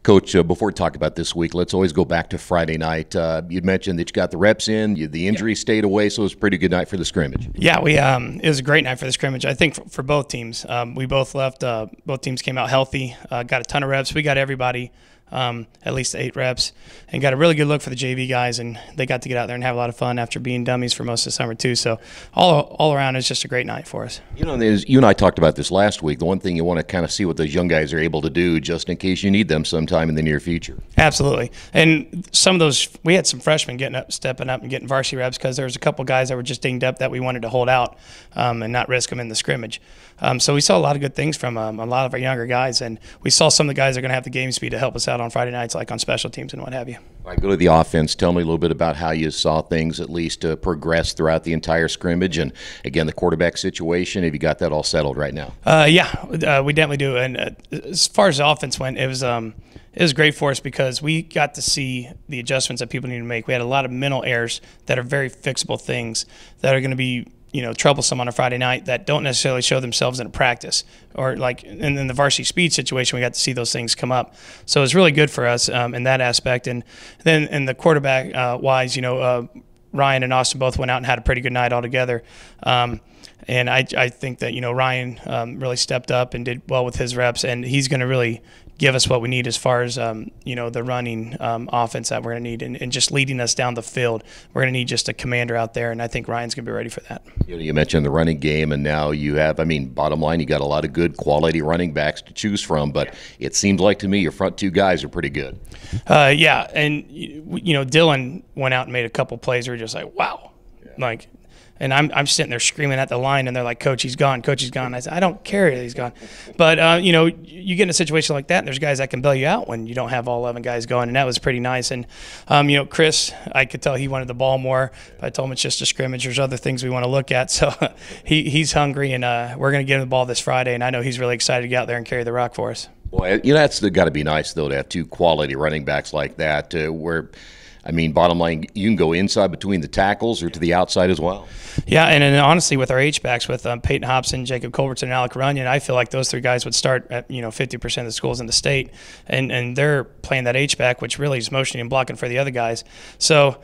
Coach, before we talk about this week, let's always go back to Friday night. You'd mentioned that you got the reps in, the injury stayed away, so it was a pretty good night for the scrimmage. Yeah, it was a great night for the scrimmage. I think for both teams, we both left. Both teams came out healthy, got a ton of reps. We got everybody at least 8 reps, and got a really good look for the JV guys, and they got to get out there and have a lot of fun after being dummies for most of the summer too. So all around, it's just a great night for us. You know, you and I talked about this last week. The one thing you want to kind of see what those young guys are able to do just in case you need them sometime in the near future. Absolutely. And some of those, we had some freshmen stepping up and getting varsity reps because there was a couple guys that were just dinged up that we wanted to hold out and not risk them in the scrimmage. So we saw a lot of good things from a lot of our younger guys, and we saw some of the guys that are going to have the game speed to help us out on Friday nights, like on special teams and what have you. All right, go to the offense. Tell me a little bit about how you saw things at least progress throughout the entire scrimmage, and again, the quarterback situation. Have you got that all settled right now? We definitely do. And as far as the offense went, it was great for us because we got to see the adjustments that people need to make. We had a lot of mental errors that are very fixable things that are going to be troublesome on a Friday night that don't necessarily show themselves in a practice, or like in the varsity speed situation, we got to see those things come up. So it's really good for us in that aspect. And then in the quarterback wise, Ryan and Austin both went out and had a pretty good night altogether. And I think that, Ryan really stepped up and did well with his reps, and he's going to really give us what we need as far as, the running offense that we're going to need and just leading us down the field. We're going to need just a commander out there, and I think Ryan's going to be ready for that. You mentioned the running game, and now you have, bottom line, you got a lot of good quality running backs to choose from, but it seems like to me your front 2 guys are pretty good. Yeah, and, Dylan went out and made a couple plays where you're just like, wow. Yeah. And I'm sitting there screaming at the line, and they're like, Coach, he's gone. Coach, he's gone. I said, I don't care that he's gone. But, you get in a situation like that, and there's guys that can bail you out when you don't have all 11 guys going, and that was pretty nice. And, Chris, I could tell he wanted the ball more. But I told him it's just a scrimmage. There's other things we want to look at. So he's hungry, and we're going to get him the ball this Friday, and I know he's really excited to get out there and carry the rock for us. Well, that's got to be nice, though, to have 2 quality running backs like that where – bottom line, you can go inside between the tackles or to the outside as well. Yeah, and honestly, with our H-backs, with Peyton Hobson, Jacob Culbertson, and Alec Runyon, I feel like those 3 guys would start at 50% of the schools in the state, and they're playing that H-back, which really is motioning and blocking for the other guys. So,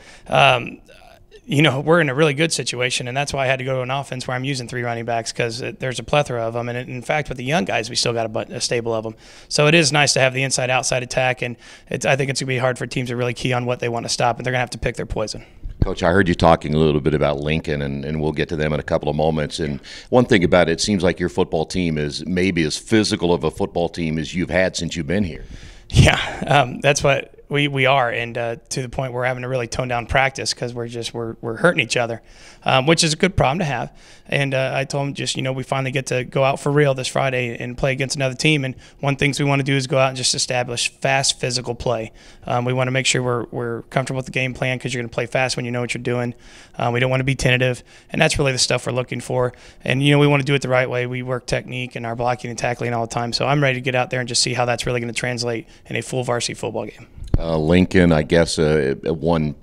we're in a really good situation, and that's why I had to go to an offense where I'm using 3 running backs because there's a plethora of them. And in fact, with the young guys, we still got a stable of them. So it is nice to have the inside-outside attack, and I think it's going to be hard for teams to really key on what they want to stop, and they're going to have to pick their poison. Coach, I heard you talking a little bit about Lincoln, and we'll get to them in a couple of moments. And one thing about it seems like your football team is maybe as physical of a football team as you've had since you've been here. Yeah, that's what we are, and to the point where we're having to really tone down practice because we're hurting each other, which is a good problem to have. And I told him we finally get to go out for real this Friday and play against another team. And one thing we want to do is go out and just establish fast physical play. We want to make sure we're comfortable with the game plan because you're going to play fast when you know what you're doing. We don't want to be tentative, and that's really the stuff we're looking for. And we want to do it the right way. We work technique and our blocking and tackling all the time. So I'm ready to get out there and just see how that's really going to translate in a full varsity football game. Lincoln, I guess, at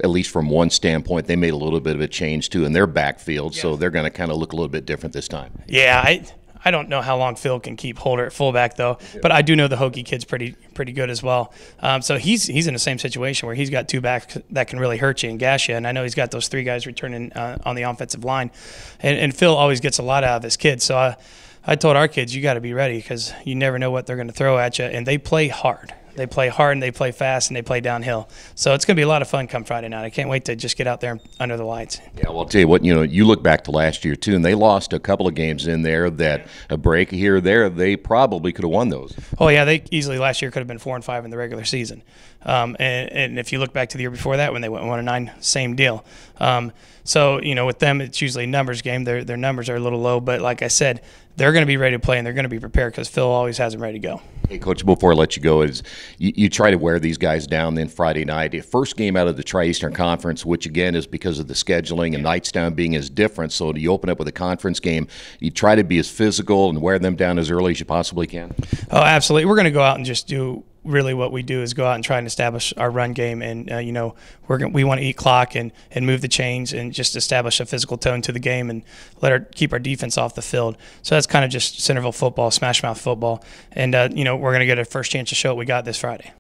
least from one standpoint, they made a little bit of a change too in their backfield, so they're going to kind of look a little bit different this time. Yeah, I don't know how long Phil can keep Holder at fullback though, but I do know the Hokie kid's pretty good as well. So he's in the same situation where he's got 2 backs that can really hurt you and gash you, and I know he's got those 3 guys returning on the offensive line, and Phil always gets a lot out of his kids. So I told our kids, you got to be ready because you never know what they're going to throw at you, and they play hard. They play hard, and they play fast, and they play downhill. So it's going to be a lot of fun come Friday night. I can't wait to just get out there under the lights. Yeah, well, I'll tell you what, you look back to last year, too, and they lost a couple of games in there that a break here or there, they probably could have won those. Oh, yeah, they easily last year could have been 4-5 in the regular season. And if you look back to the year before that when they went 1-9, same deal. So, with them, it's usually a numbers game. Their numbers are a little low, but like I said, they're going to be ready to play, and they're going to be prepared because Phil always has them ready to go. Hey, Coach, before I let you go, you try to wear these guys down then Friday night. First game out of the Tri-Eastern Conference, which, again, is because of the scheduling and Knightstown being as different. So you open up with a conference game. You try to be as physical and wear them down as early as you possibly can. Oh, absolutely. We're going to go out and just do really what we do is go out and try and establish our run game, and we want to eat clock and move the chains and just establish a physical tone to the game and keep our defense off the field. So that's kind of just Centerville football, smash mouth football, and we're going to get a first chance to show what we got this Friday.